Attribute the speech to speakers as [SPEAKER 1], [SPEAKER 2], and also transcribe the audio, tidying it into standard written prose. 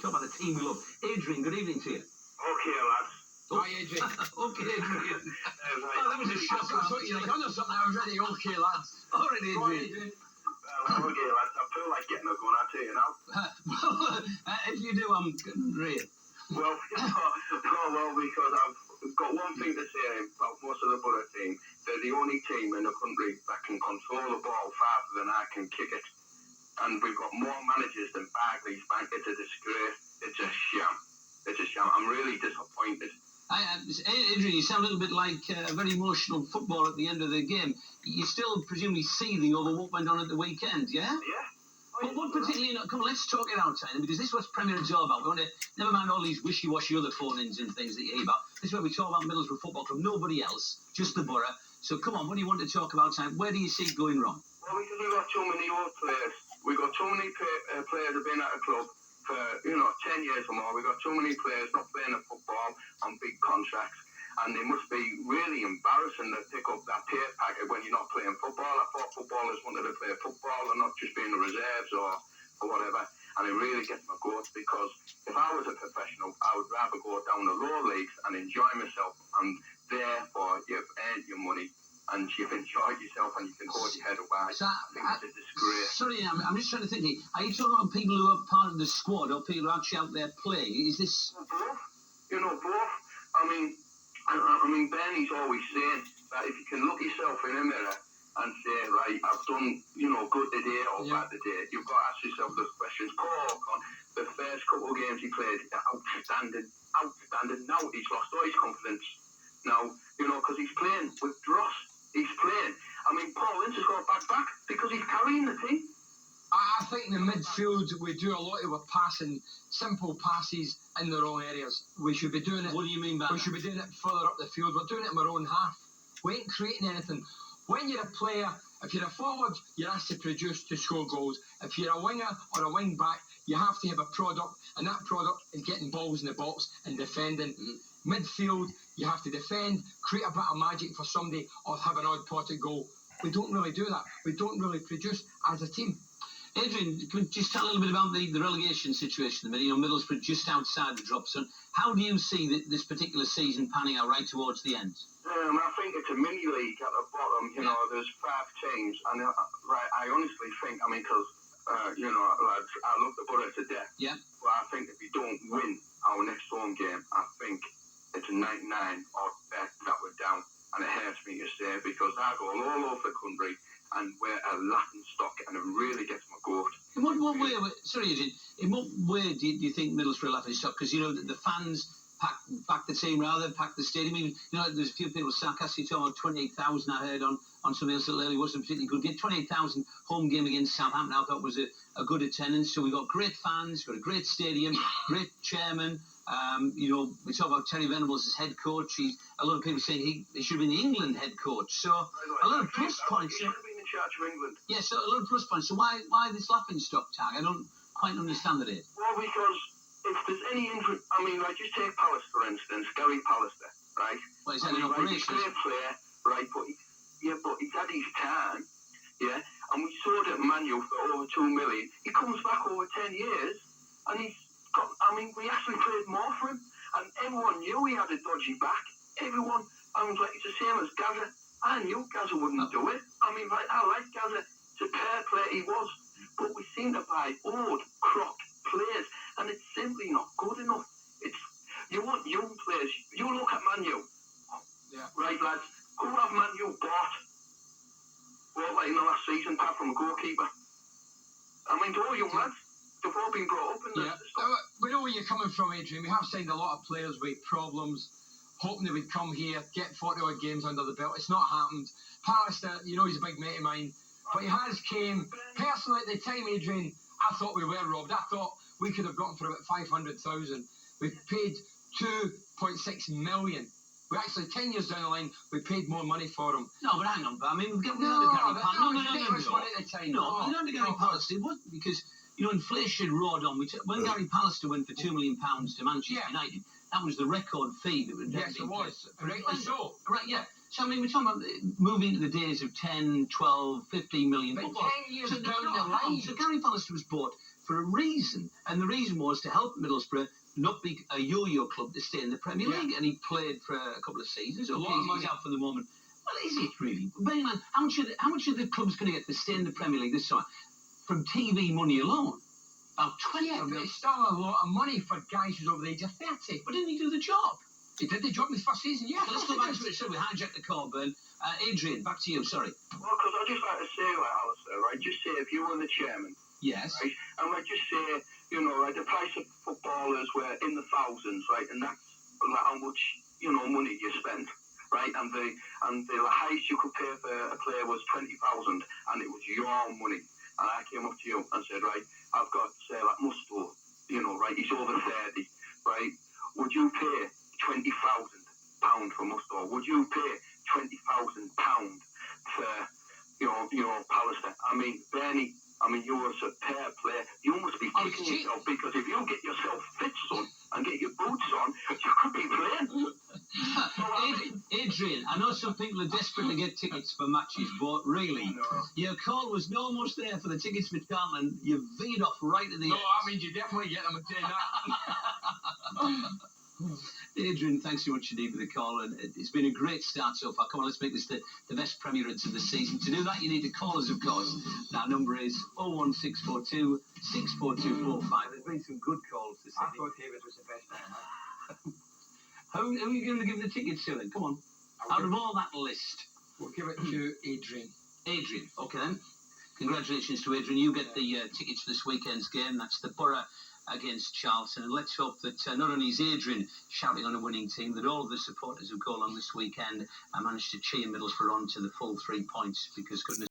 [SPEAKER 1] talk about the team we love. Adrian, good evening to you.
[SPEAKER 2] Okay, lads.
[SPEAKER 3] Hi, Adrian.
[SPEAKER 1] Okay, Adrian.
[SPEAKER 3] Oh, that was a shock. I thought you were like, under something. I was ready. Okay, lads.
[SPEAKER 1] All right, Adrian.
[SPEAKER 2] Okay, lads. I feel like getting a gun, I tell you now.
[SPEAKER 1] If you do, I'm great.
[SPEAKER 2] Well, because I've got one thing to say about most of the Boro team. They're the only team in the country that can control the ball faster than I can kick it. And we've got more managers than Barclays Bank. It's a disgrace. It's a sham. It's a sham. I'm really disappointed.
[SPEAKER 1] Adrian, you sound a little bit like a very emotional football at the end of the game. You still presumably seething over what went on at the weekend, yeah?
[SPEAKER 2] Yeah.
[SPEAKER 1] But what particularly, come on, let's talk it out, China, because this is what Premier League's all about. We want to, never mind all these wishy-washy other phone-ins and things that you hear about. This is where we talk about Middlesbrough Football Club, nobody else, just the Boro. So come on, what do you want to talk about, China? Where do you see it going wrong?
[SPEAKER 2] Well, because we've got too many old players. We've got too many players who have been at the club for, 10 years or more. We've got too many players not playing the football on big contracts. And it must be really embarrassing to pick up that pay packet when you're not playing football. I thought footballers wanted to play football and not just be in the reserves or whatever. And it really gets my goat because if I was a professional, I would rather go down the lower leagues and enjoy myself. And therefore, you've earned your money and you've enjoyed yourself and you can hold your head up high.
[SPEAKER 1] So,
[SPEAKER 2] I think it's a disgrace.
[SPEAKER 1] Sorry, I'm just trying to think here. Are you talking about people who are part of the squad or people who are actually out there playing? Is this...
[SPEAKER 2] Both. Both. I mean, Benny's always saying that if you can look yourself in a mirror and say, right, I've done, good today or bad today, you've got to ask yourself those questions. Paul, the first couple of games he played, outstanding. Now he's lost all his confidence. Now, because he's playing with Dross. He's playing. I mean, Paul Ince has got back because he's carrying the team.
[SPEAKER 3] I think in the midfield we do a lot of passing, simple passes in the wrong areas. We should be doing it.
[SPEAKER 1] What do you mean by that?
[SPEAKER 3] We should be doing it further up the field. We're doing it in our own half. We ain't creating anything. When you're a player, if you're a forward, you're asked to produce to score goals. If you're a winger or a wing back, you have to have a product, and that product is getting balls in the box and defending. Midfield, you have to defend, create a bit of magic for somebody, or have an odd potted goal. We don't really do that. We don't really produce as a team.
[SPEAKER 1] Adrian, can we just tell a little bit about the relegation situation? Middlesbrough just outside the drop zone. How do you see this particular season panning out right towards the end?
[SPEAKER 2] I think it's a mini league at the bottom. There's 5 teams, and I honestly think, because lads, I love the Boro to death.
[SPEAKER 1] Yeah.
[SPEAKER 2] But I think if we don't win our next home game, I think it's a 99 odd bet that we're down, and it hurts me to say because I go all over the country. And we're a laughing stock, and it really gets my goat.
[SPEAKER 1] In what way? Sorry, Adrian. In what way do you think Middlesbrough are laughing stock? Because the fans pack the team pack the stadium. There's a few people sarcastically talking about 28,000. I heard on something else that earlier wasn't particularly good. Get 28,000 home game against Southampton. I thought was a good attendance. So we've got great fans, got a great stadium, great chairman. We talk about Terry Venables as head coach. A lot of people saying he should be the England head coach. So a lot of plus points.
[SPEAKER 2] He should have been in charge of England.
[SPEAKER 1] Yeah, so a lot of plus points. So why this laughing stock tag? I don't quite understand it.
[SPEAKER 2] Well, because if there's any interest, just take Palace for instance, Gary Pallister, right?
[SPEAKER 1] Well, he's had an operation.
[SPEAKER 2] He's a great player, right? But he's had his time, yeah. And we sold at Man U for over 2 million. He comes back over 10 years, and he's got. We actually paid more for him, and everyone knew he had a dodgy back. Everyone, it's the same as Gaza. I knew Gaza wouldn't do it. I like Gaza. It's a fair player he was, but we seem to buy old crock players, and it's simply not good enough. You want young players. You look at Man U, right, lads? Who have Man U bought? Well, in the last season, apart from a goalkeeper. They're all young lads. They've all been brought up in the stuff.
[SPEAKER 3] We know where you're coming from, Adrian. We have signed a lot of players with problems, hoping they would come here, get 40-odd games under the belt. It's not happened. Pallister, he's a big mate of mine. But he has came. Personally, at the time, Adrian, I thought we were robbed. I thought we could have gotten for about 500,000. We've paid 2.6 million. We actually, 10 years down the line, we paid more money for him.
[SPEAKER 1] No, but hang on. We've got
[SPEAKER 3] No,
[SPEAKER 1] money at the time. No, we don't have Gary Pallister. It wasn't because... inflation roared on. When Gary Pallister went for £2 million to Manchester United, that was the record fee that would
[SPEAKER 3] Yes, it was. Rightly so.
[SPEAKER 1] Right, yeah. So, we're talking about moving into the days of 10, 12, 15 million.
[SPEAKER 3] But
[SPEAKER 1] football.
[SPEAKER 3] 10 years down the line.
[SPEAKER 1] So Gary Pallister was bought for a reason, and the reason was to help Middlesbrough not be a yo-yo club to stay in the Premier League. And he played for a couple of seasons. Okay, he's out for the moment. Well, is it really? Bearing in mind, how much are the clubs going to get to stay in the Premier League this summer from TV money alone? About 20.
[SPEAKER 3] Yeah, but it's still a lot of money for guys who's over the age of 30.
[SPEAKER 1] But didn't he do the job?
[SPEAKER 3] He did the job in his first season, yeah.
[SPEAKER 1] So let's go back to it. So we hijacked the call, Burn. Adrian, back to you. Sorry.
[SPEAKER 2] Well, because I'd just like to say, like, Alistair, right, just say if you were the chairman,
[SPEAKER 1] Yes.
[SPEAKER 2] right, and like just say, you know, like the price of footballers were in the thousands, right, and that's like how much, you know, money you spent, right, and the highest you could pay for a player was 20,000, and it was your money, and I came up to you and said, right, I've got, say, like Musto, you know, right, he's over 30, right, would you pay £20,000 for Musto? Would you pay £20,000 for your Pallister? I mean, Bernie, I mean, you're a superb player. You must be kicking yourself, because if you get yourself fit, son, and get your boots on, you could be playing.
[SPEAKER 1] Adrian, I know some people are desperate to get tickets for matches, but really, your call was almost there for the tickets for Charlton. You veered off right at the end.
[SPEAKER 3] No, I mean, you definitely get them, I'm saying that.
[SPEAKER 1] Adrian, thanks so much indeed for the call, and it's been a great start so far. Come on, let's make this the best Premier League of the season. To do that, you need to call us, of course. That number is 01642 64245. There's been some good calls this evening.
[SPEAKER 3] I thought David was the best man.
[SPEAKER 1] Who are you going to give the tickets to then? Come on. Out of all that list.
[SPEAKER 3] We'll give it to Adrian.
[SPEAKER 1] Adrian, okay then. Congratulations to Adrian. You get the tickets for this weekend's game. That's the Boro against Charlton, and let's hope that not only is Adrian shouting on a winning team, that all of the supporters who go along this weekend manage to cheer Middlesbrough on to the full 3 points, because goodness